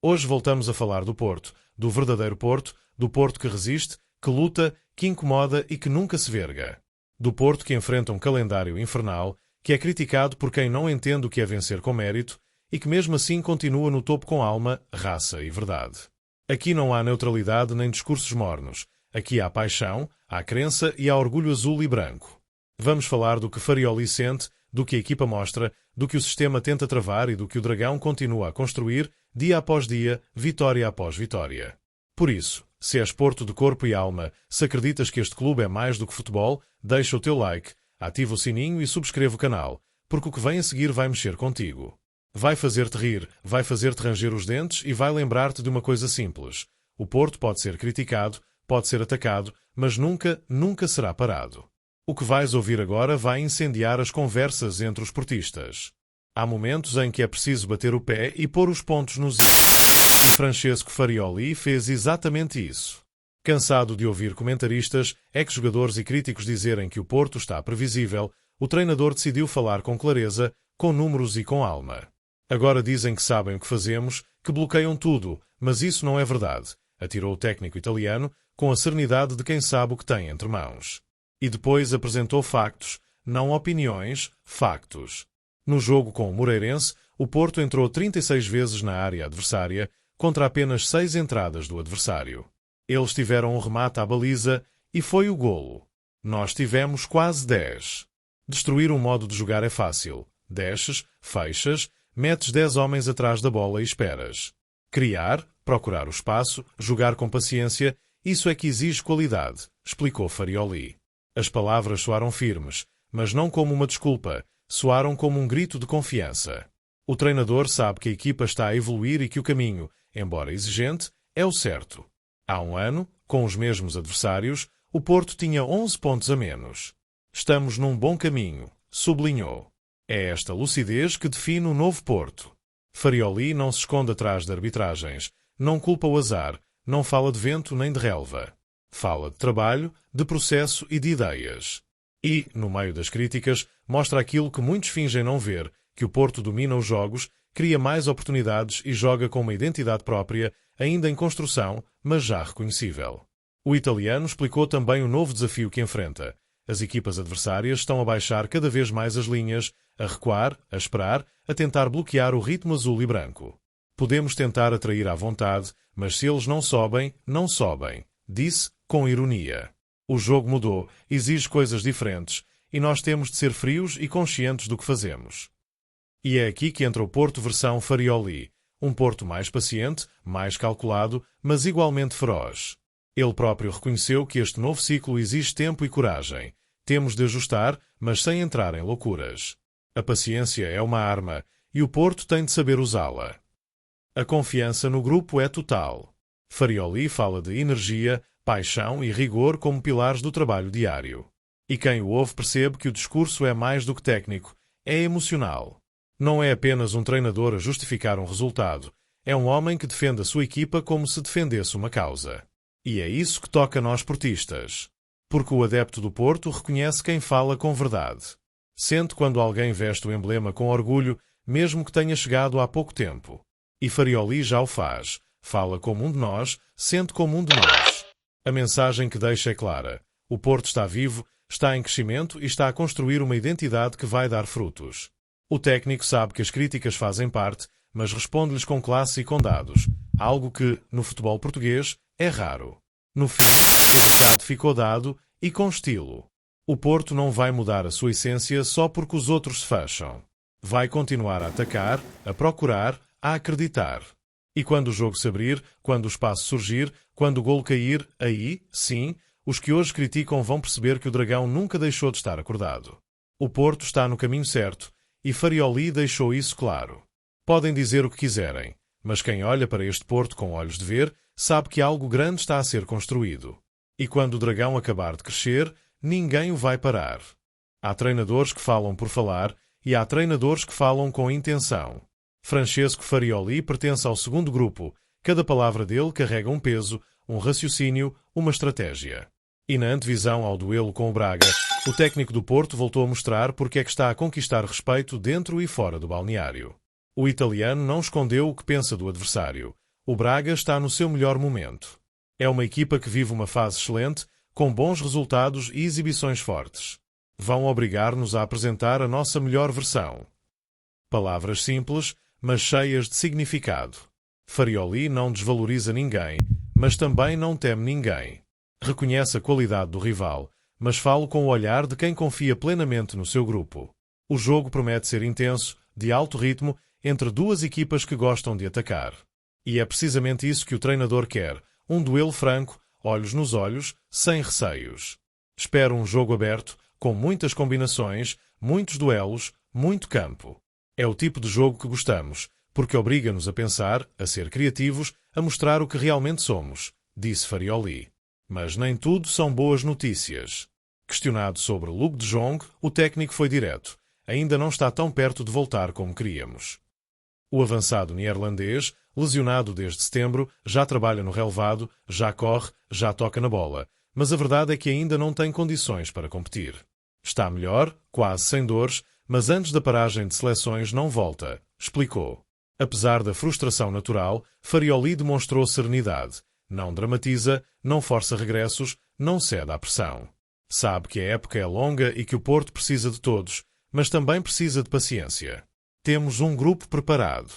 Hoje voltamos a falar do Porto, do verdadeiro Porto, do Porto que resiste, que luta, que incomoda e que nunca se verga. Do Porto que enfrenta um calendário infernal, que é criticado por quem não entende o que é vencer com mérito e que mesmo assim continua no topo com alma, raça e verdade. Aqui não há neutralidade nem discursos mornos. Aqui há paixão, há crença e há orgulho azul e branco. Vamos falar do que Farioli sente, do que a equipa mostra, do que o sistema tenta travar e do que o Dragão continua a construir, dia após dia, vitória após vitória. Por isso, se és Porto de corpo e alma, se acreditas que este clube é mais do que futebol, deixa o teu like, ativa o sininho e subscreve o canal, porque o que vem a seguir vai mexer contigo. Vai fazer-te rir, vai fazer-te ranger os dentes e vai lembrar-te de uma coisa simples. O Porto pode ser criticado, pode ser atacado, mas nunca, nunca será parado. O que vais ouvir agora vai incendiar as conversas entre os portistas. Há momentos em que é preciso bater o pé e pôr os pontos nos is. E Francesco Farioli fez exatamente isso. Cansado de ouvir comentaristas, ex-jogadores e críticos dizerem que o Porto está previsível, o treinador decidiu falar com clareza, com números e com alma. Agora dizem que sabem o que fazemos, que bloqueiam tudo, mas isso não é verdade, atirou o técnico italiano, com a serenidade de quem sabe o que tem entre mãos. E depois apresentou factos, não opiniões, factos. No jogo com o Moreirense, o Porto entrou 36 vezes na área adversária, contra apenas 6 entradas do adversário. Eles tiveram um remate à baliza e foi o golo. Nós tivemos quase 10. Destruir um modo de jogar é fácil. Desces, fechas, metes 10 homens atrás da bola e esperas. Criar, procurar o espaço, jogar com paciência, isso é que exige qualidade, explicou Farioli. As palavras soaram firmes, mas não como uma desculpa, soaram como um grito de confiança. O treinador sabe que a equipa está a evoluir e que o caminho, embora exigente, é o certo. Há um ano, com os mesmos adversários, o Porto tinha 11 pontos a menos. Estamos num bom caminho, sublinhou. É esta lucidez que define o novo Porto. Farioli não se esconde atrás de arbitragens, não culpa o azar, não fala de vento nem de relva. Fala de trabalho, de processo e de ideias. E, no meio das críticas, mostra aquilo que muitos fingem não ver, que o Porto domina os jogos, cria mais oportunidades e joga com uma identidade própria, ainda em construção, mas já reconhecível. O italiano explicou também o novo desafio que enfrenta. As equipas adversárias estão a baixar cada vez mais as linhas, a recuar, a esperar, a tentar bloquear o ritmo azul e branco. Podemos tentar atrair à vontade, mas se eles não sobem, não sobem, disse com ironia. O jogo mudou, exige coisas diferentes, e nós temos de ser frios e conscientes do que fazemos. E é aqui que entra o Porto versão Farioli, um Porto mais paciente, mais calculado, mas igualmente feroz. Ele próprio reconheceu que este novo ciclo exige tempo e coragem. Temos de ajustar, mas sem entrar em loucuras. A paciência é uma arma, e o Porto tem de saber usá-la. A confiança no grupo é total. Farioli fala de energia, paixão e rigor como pilares do trabalho diário. E quem o ouve percebe que o discurso é mais do que técnico, é emocional. Não é apenas um treinador a justificar um resultado, é um homem que defende a sua equipa como se defendesse uma causa. E é isso que toca a nós portistas. Porque o adepto do Porto reconhece quem fala com verdade. Sente quando alguém veste o emblema com orgulho, mesmo que tenha chegado há pouco tempo. E Farioli já o faz. Fala como um de nós, sente como um de nós. A mensagem que deixa é clara. O Porto está vivo, está em crescimento e está a construir uma identidade que vai dar frutos. O técnico sabe que as críticas fazem parte, mas responde-lhes com classe e com dados. Algo que, no futebol português, é raro. No fim, o recado ficou dado e com estilo. O Porto não vai mudar a sua essência só porque os outros se fecham. Vai continuar a atacar, a procurar, a acreditar. E quando o jogo se abrir, quando o espaço surgir, quando o golo cair, aí, sim, os que hoje criticam vão perceber que o Dragão nunca deixou de estar acordado. O Porto está no caminho certo e Farioli deixou isso claro. Podem dizer o que quiserem, mas quem olha para este Porto com olhos de ver sabe que algo grande está a ser construído. E quando o Dragão acabar de crescer, ninguém o vai parar. Há treinadores que falam por falar e há treinadores que falam com intenção. Francesco Farioli pertence ao segundo grupo. Cada palavra dele carrega um peso, um raciocínio, uma estratégia. E na antevisão ao duelo com o Braga, o técnico do Porto voltou a mostrar porque é que está a conquistar respeito dentro e fora do balneário. O italiano não escondeu o que pensa do adversário. O Braga está no seu melhor momento. É uma equipa que vive uma fase excelente, com bons resultados e exibições fortes. Vão obrigar-nos a apresentar a nossa melhor versão. Palavras simples, mas cheias de significado. Farioli não desvaloriza ninguém, mas também não teme ninguém. Reconhece a qualidade do rival, mas fala com o olhar de quem confia plenamente no seu grupo. O jogo promete ser intenso, de alto ritmo, entre duas equipas que gostam de atacar. E é precisamente isso que o treinador quer, um duelo franco, olhos nos olhos, sem receios. Espero um jogo aberto, com muitas combinações, muitos duelos, muito campo. É o tipo de jogo que gostamos, porque obriga-nos a pensar, a ser criativos, a mostrar o que realmente somos, disse Farioli. Mas nem tudo são boas notícias. Questionado sobre Luuk de Jong, o técnico foi direto. Ainda não está tão perto de voltar como queríamos. O avançado neerlandês, lesionado desde setembro, já trabalha no relevado, já corre, já toca na bola, mas a verdade é que ainda não tem condições para competir. Está melhor, quase sem dores, mas antes da paragem de seleções não volta, explicou. Apesar da frustração natural, Farioli demonstrou serenidade. Não dramatiza, não força regressos, não cede à pressão. Sabe que a época é longa e que o Porto precisa de todos, mas também precisa de paciência. Temos um grupo preparado.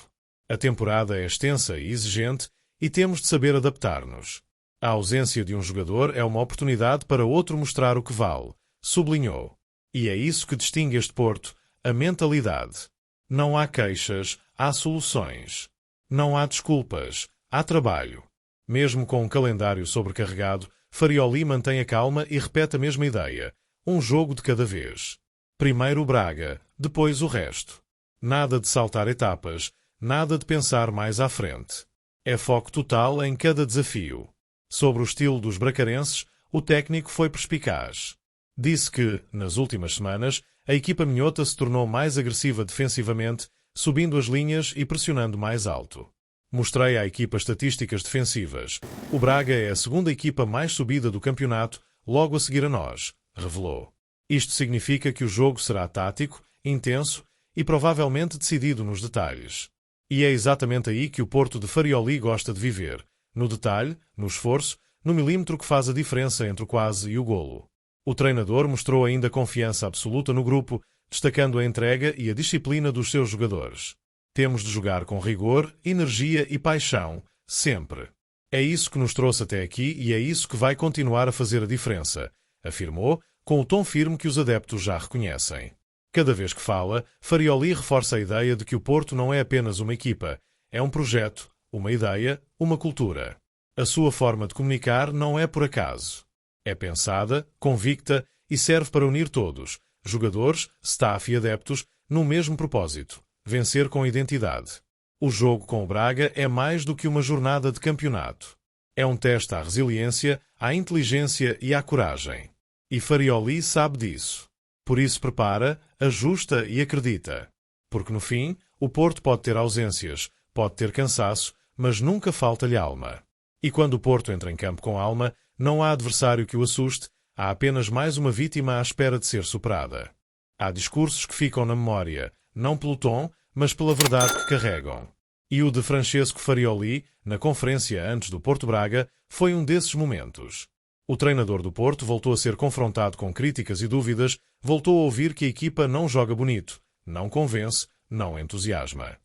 A temporada é extensa e exigente e temos de saber adaptar-nos. A ausência de um jogador é uma oportunidade para outro mostrar o que vale, sublinhou. E é isso que distingue este Porto, a mentalidade. Não há queixas, há soluções. Não há desculpas, há trabalho. Mesmo com um calendário sobrecarregado, Farioli mantém a calma e repete a mesma ideia. Um jogo de cada vez. Primeiro o Braga, depois o resto. Nada de saltar etapas, nada de pensar mais à frente. É foco total em cada desafio. Sobre o estilo dos bracarenses, o técnico foi perspicaz. Disse que, nas últimas semanas, a equipa minhota se tornou mais agressiva defensivamente, subindo as linhas e pressionando mais alto. Mostrei à equipa estatísticas defensivas. O Braga é a segunda equipa mais subida do campeonato, logo a seguir a nós, revelou. Isto significa que o jogo será tático, intenso e provavelmente decidido nos detalhes. E é exatamente aí que o Porto de Farioli gosta de viver. No detalhe, no esforço, no milímetro que faz a diferença entre o quase e o golo. O treinador mostrou ainda confiança absoluta no grupo, destacando a entrega e a disciplina dos seus jogadores. Temos de jogar com rigor, energia e paixão, sempre. É isso que nos trouxe até aqui e é isso que vai continuar a fazer a diferença, afirmou, com o tom firme que os adeptos já reconhecem. Cada vez que fala, Farioli reforça a ideia de que o Porto não é apenas uma equipa, é um projeto, uma ideia, uma cultura. A sua forma de comunicar não é por acaso. É pensada, convicta e serve para unir todos, jogadores, staff e adeptos, no mesmo propósito. Vencer com identidade. O jogo com o Braga é mais do que uma jornada de campeonato. É um teste à resiliência, à inteligência e à coragem. E Farioli sabe disso. Por isso prepara, ajusta e acredita. Porque no fim, o Porto pode ter ausências, pode ter cansaço, mas nunca falta-lhe alma. E quando o Porto entra em campo com alma, não há adversário que o assuste, há apenas mais uma vítima à espera de ser superada. Há discursos que ficam na memória, não pelo tom, mas pela verdade que carregam. E o de Francesco Farioli, na conferência antes do Porto Braga, foi um desses momentos. O treinador do Porto voltou a ser confrontado com críticas e dúvidas, voltou a ouvir que a equipa não joga bonito, não convence, não entusiasma.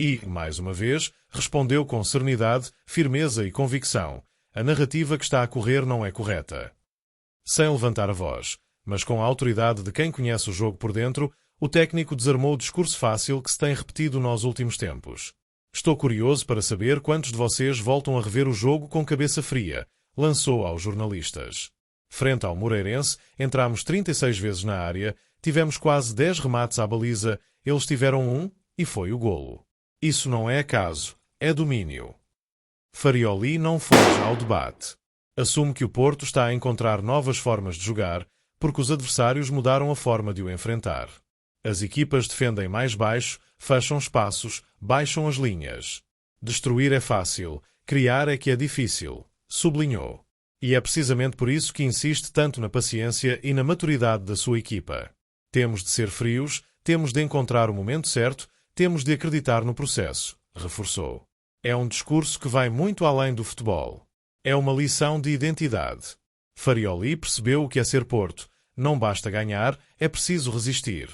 E, mais uma vez, respondeu com serenidade, firmeza e convicção. A narrativa que está a correr não é correta. Sem levantar a voz, mas com a autoridade de quem conhece o jogo por dentro, o técnico desarmou o discurso fácil que se tem repetido nos últimos tempos. Estou curioso para saber quantos de vocês voltam a rever o jogo com cabeça fria, lançou aos jornalistas. Frente ao Moreirense, entramos 36 vezes na área, tivemos quase 10 remates à baliza, eles tiveram um e foi o golo. Isso não é acaso, é domínio. Farioli não foge ao debate. Assume que o Porto está a encontrar novas formas de jogar, porque os adversários mudaram a forma de o enfrentar. As equipas defendem mais baixo, fecham espaços, baixam as linhas. Destruir é fácil, criar é que é difícil, sublinhou. E é precisamente por isso que insiste tanto na paciência e na maturidade da sua equipa. Temos de ser frios, temos de encontrar o momento certo, temos de acreditar no processo, reforçou. É um discurso que vai muito além do futebol. É uma lição de identidade. Farioli percebeu o que é ser Porto. Não basta ganhar, é preciso resistir.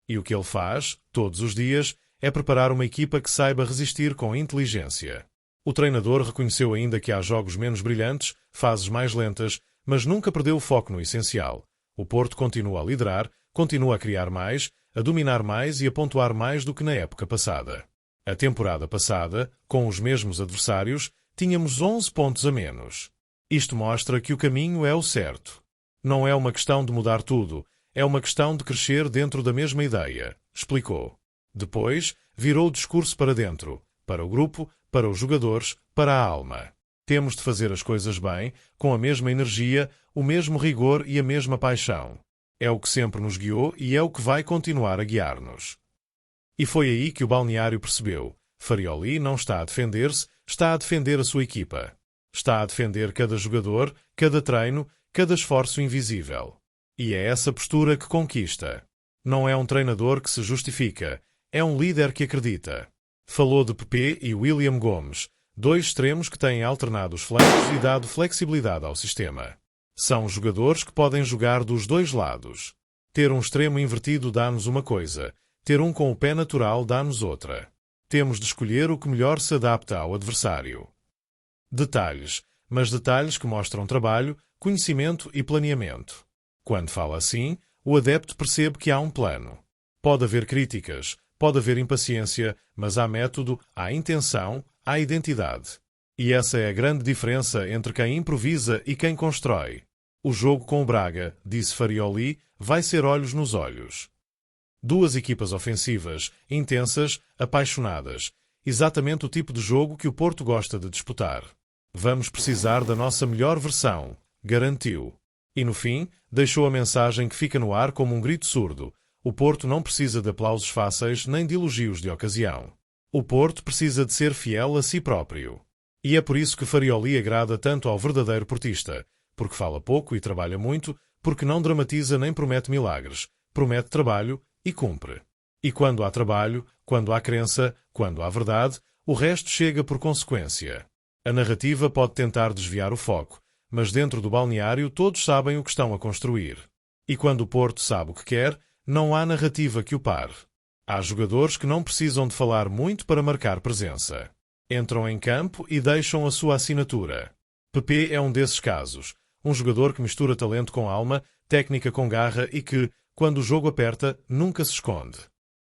E o que ele faz, todos os dias, é preparar uma equipa que saiba resistir com inteligência. O treinador reconheceu ainda que há jogos menos brilhantes, fases mais lentas, mas nunca perdeu o foco no essencial. O Porto continua a liderar, continua a criar mais, a dominar mais e a pontuar mais do que na época passada. A temporada passada, com os mesmos adversários, tínhamos 11 pontos a menos. Isto mostra que o caminho é o certo. Não é uma questão de mudar tudo, é uma questão de crescer dentro da mesma ideia, explicou. Depois, virou o discurso para dentro, para o grupo, para os jogadores, para a alma. Temos de fazer as coisas bem, com a mesma energia, o mesmo rigor e a mesma paixão. É o que sempre nos guiou e é o que vai continuar a guiar-nos. E foi aí que o balneário percebeu. Farioli não está a defender-se, está a defender a sua equipa. Está a defender cada jogador, cada treino, cada esforço invisível. E é essa postura que conquista. Não é um treinador que se justifica, é um líder que acredita. Falou de Pepe e William Gomes, dois extremos que têm alternado os flancos e dado flexibilidade ao sistema. São jogadores que podem jogar dos dois lados. Ter um extremo invertido dá-nos uma coisa, ter um com o pé natural dá-nos outra. Temos de escolher o que melhor se adapta ao adversário. Detalhes, mas detalhes que mostram trabalho, conhecimento e planeamento. Quando fala assim, o adepto percebe que há um plano. Pode haver críticas, pode haver impaciência, mas há método, há intenção, há identidade. E essa é a grande diferença entre quem improvisa e quem constrói. O jogo com o Braga, disse Farioli, vai ser olhos nos olhos. Duas equipas ofensivas, intensas, apaixonadas. Exatamente o tipo de jogo que o Porto gosta de disputar. Vamos precisar da nossa melhor versão, garantiu. E no fim, deixou a mensagem que fica no ar como um grito surdo. O Porto não precisa de aplausos fáceis nem de elogios de ocasião. O Porto precisa de ser fiel a si próprio. E é por isso que Farioli agrada tanto ao verdadeiro portista, porque fala pouco e trabalha muito, porque não dramatiza nem promete milagres, promete trabalho e cumpre. E quando há trabalho, quando há crença, quando há verdade, o resto chega por consequência. A narrativa pode tentar desviar o foco, mas dentro do balneário todos sabem o que estão a construir. E quando o Porto sabe o que quer, não há narrativa que o pare. Há jogadores que não precisam de falar muito para marcar presença. Entram em campo e deixam a sua assinatura. Pepe é um desses casos. Um jogador que mistura talento com alma, técnica com garra e que, quando o jogo aperta, nunca se esconde.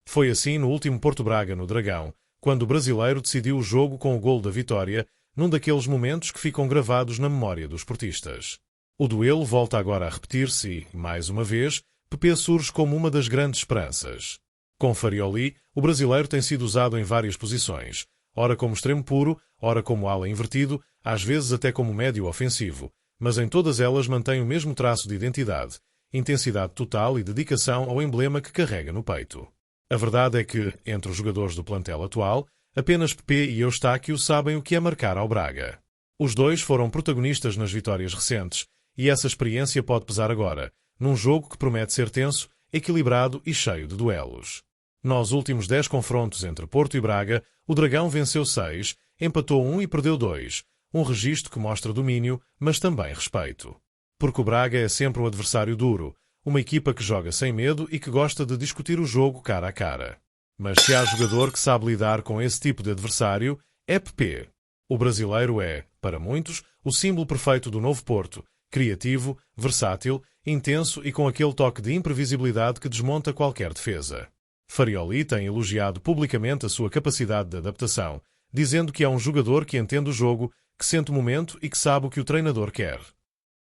Foi assim no último Porto Braga no Dragão, quando o brasileiro decidiu o jogo com o golo da vitória, num daqueles momentos que ficam gravados na memória dos portistas. O duelo volta agora a repetir-se e, mais uma vez, Pepe surge como uma das grandes esperanças. Com Farioli, o brasileiro tem sido usado em várias posições, ora como extremo puro, ora como ala invertido, às vezes até como médio ofensivo, mas em todas elas mantém o mesmo traço de identidade, intensidade total e dedicação ao emblema que carrega no peito. A verdade é que, entre os jogadores do plantel atual, apenas Pepe e Eustáquio sabem o que é marcar ao Braga. Os dois foram protagonistas nas vitórias recentes, e essa experiência pode pesar agora, num jogo que promete ser tenso, equilibrado e cheio de duelos. Nos últimos 10 confrontos entre Porto e Braga, o Dragão venceu 6, empatou 1 e perdeu 2, um registro que mostra domínio, mas também respeito. Porque o Braga é sempre um adversário duro, uma equipa que joga sem medo e que gosta de discutir o jogo cara a cara. Mas se há jogador que sabe lidar com esse tipo de adversário, é Pepe. O brasileiro é, para muitos, o símbolo perfeito do novo Porto, criativo, versátil, intenso e com aquele toque de imprevisibilidade que desmonta qualquer defesa. Farioli tem elogiado publicamente a sua capacidade de adaptação, dizendo que é um jogador que entende o jogo, que sente o momento e que sabe o que o treinador quer.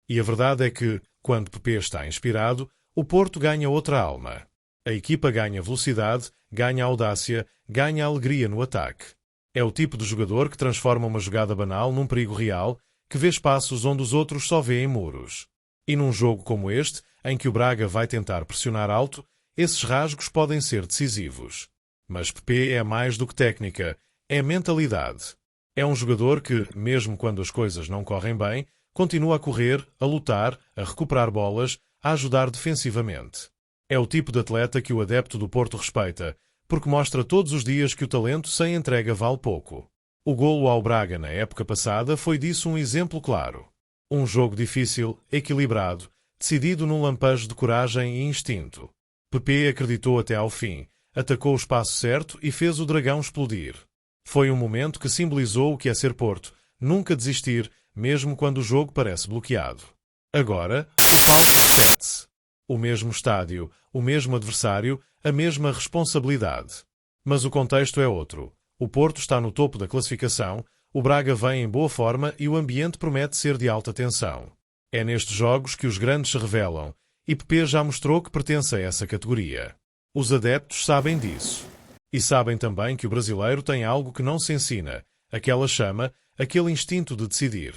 E a verdade é que, quando Pepe está inspirado, o Porto ganha outra alma. A equipa ganha velocidade, ganha audácia, ganha alegria no ataque. É o tipo de jogador que transforma uma jogada banal num perigo real, que vê espaços onde os outros só veem muros. E num jogo como este, em que o Braga vai tentar pressionar alto, esses rasgos podem ser decisivos. Mas Pepe é mais do que técnica, é mentalidade. É um jogador que, mesmo quando as coisas não correm bem, continua a correr, a lutar, a recuperar bolas, a ajudar defensivamente. É o tipo de atleta que o adepto do Porto respeita, porque mostra todos os dias que o talento sem entrega vale pouco. O golo ao Braga na época passada foi disso um exemplo claro. Um jogo difícil, equilibrado, decidido num lampejo de coragem e instinto. Pepe acreditou até ao fim, atacou o espaço certo e fez o Dragão explodir. Foi um momento que simbolizou o que é ser Porto, nunca desistir, mesmo quando o jogo parece bloqueado. Agora, o palco repete-se. O mesmo estádio, o mesmo adversário, a mesma responsabilidade. Mas o contexto é outro. O Porto está no topo da classificação, o Braga vem em boa forma e o ambiente promete ser de alta tensão. É nestes jogos que os grandes se revelam, e Pepe já mostrou que pertence a essa categoria. Os adeptos sabem disso. E sabem também que o brasileiro tem algo que não se ensina, aquela chama, aquele instinto de decidir.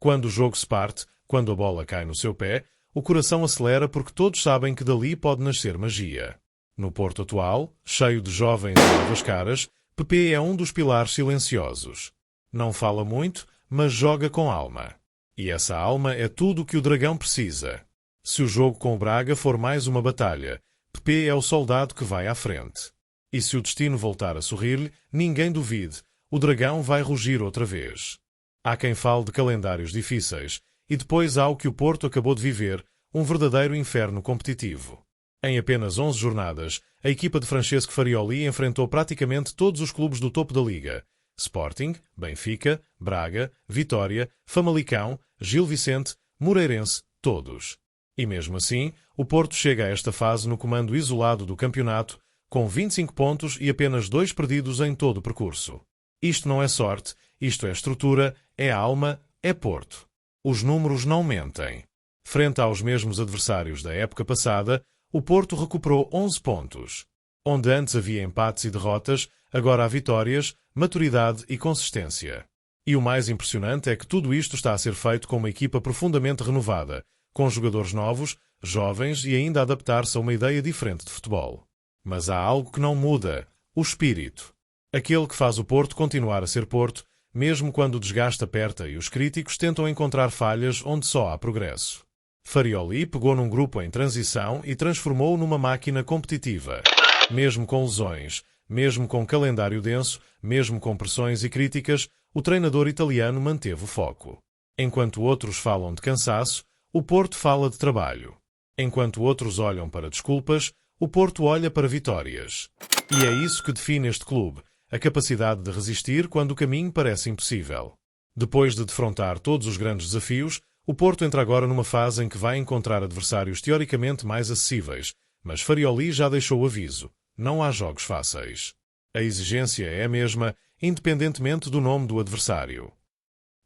Quando o jogo se parte, quando a bola cai no seu pé, o coração acelera porque todos sabem que dali pode nascer magia. No Porto atual, cheio de jovens e novas caras, Pepe é um dos pilares silenciosos. Não fala muito, mas joga com alma. E essa alma é tudo o que o Dragão precisa. Se o jogo com o Braga for mais uma batalha, Pepe é o soldado que vai à frente. E se o destino voltar a sorrir-lhe, ninguém duvide, o Dragão vai rugir outra vez. Há quem fale de calendários difíceis, e depois há o que o Porto acabou de viver, um verdadeiro inferno competitivo. Em apenas 11 jornadas, a equipa de Francesco Farioli enfrentou praticamente todos os clubes do topo da Liga. Sporting, Benfica, Braga, Vitória, Famalicão, Gil Vicente, Moreirense, todos. E mesmo assim, o Porto chega a esta fase no comando isolado do campeonato, com 25 pontos e apenas 2 perdidos em todo o percurso. Isto não é sorte, isto é estrutura, é alma, é Porto. Os números não mentem. Frente aos mesmos adversários da época passada, o Porto recuperou 11 pontos. Onde antes havia empates e derrotas, agora há vitórias, maturidade e consistência. E o mais impressionante é que tudo isto está a ser feito com uma equipa profundamente renovada, com jogadores novos, jovens e ainda a adaptar-se a uma ideia diferente de futebol. Mas há algo que não muda, o espírito. Aquele que faz o Porto continuar a ser Porto, mesmo quando o desgaste aperta e os críticos tentam encontrar falhas onde só há progresso. Farioli pegou num grupo em transição e transformou-o numa máquina competitiva. Mesmo com lesões, mesmo com calendário denso, mesmo com pressões e críticas, o treinador italiano manteve o foco. Enquanto outros falam de cansaço, o Porto fala de trabalho. Enquanto outros olham para desculpas, o Porto olha para vitórias. E é isso que define este clube, a capacidade de resistir quando o caminho parece impossível. Depois de defrontar todos os grandes desafios, o Porto entra agora numa fase em que vai encontrar adversários teoricamente mais acessíveis, mas Farioli já deixou o aviso. Não há jogos fáceis. A exigência é a mesma, independentemente do nome do adversário.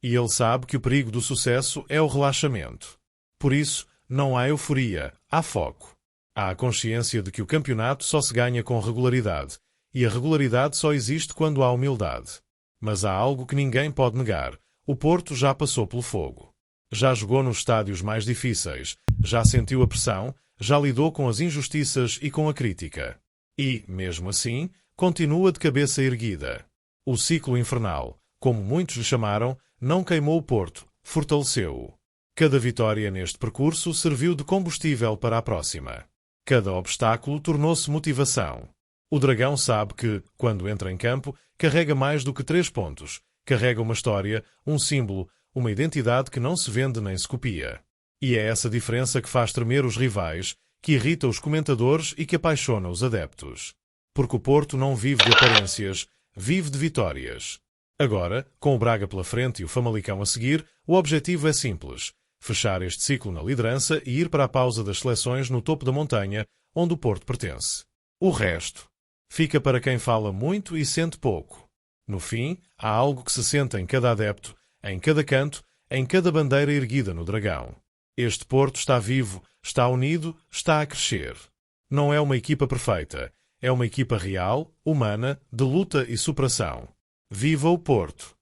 E ele sabe que o perigo do sucesso é o relaxamento. Por isso, não há euforia, há foco. Há a consciência de que o campeonato só se ganha com regularidade, e a regularidade só existe quando há humildade. Mas há algo que ninguém pode negar. O Porto já passou pelo fogo. Já jogou nos estádios mais difíceis, já sentiu a pressão, já lidou com as injustiças e com a crítica. E, mesmo assim, continua de cabeça erguida. O ciclo infernal, como muitos lhe chamaram, não queimou o Porto, fortaleceu-o. Cada vitória neste percurso serviu de combustível para a próxima. Cada obstáculo tornou-se motivação. O Dragão sabe que, quando entra em campo, carrega mais do que 3 pontos. Carrega uma história, um símbolo, uma identidade que não se vende nem se copia. E é essa diferença que faz tremer os rivais, que irrita os comentadores e que apaixona os adeptos. Porque o Porto não vive de aparências, vive de vitórias. Agora, com o Braga pela frente e o Famalicão a seguir, o objetivo é simples: fechar este ciclo na liderança e ir para a pausa das seleções no topo da montanha, onde o Porto pertence. O resto fica para quem fala muito e sente pouco. No fim, há algo que se sente em cada adepto, em cada canto, em cada bandeira erguida no Dragão. Este Porto está vivo, está unido, está a crescer. Não é uma equipa perfeita, é uma equipa real, humana, de luta e superação. Viva o Porto!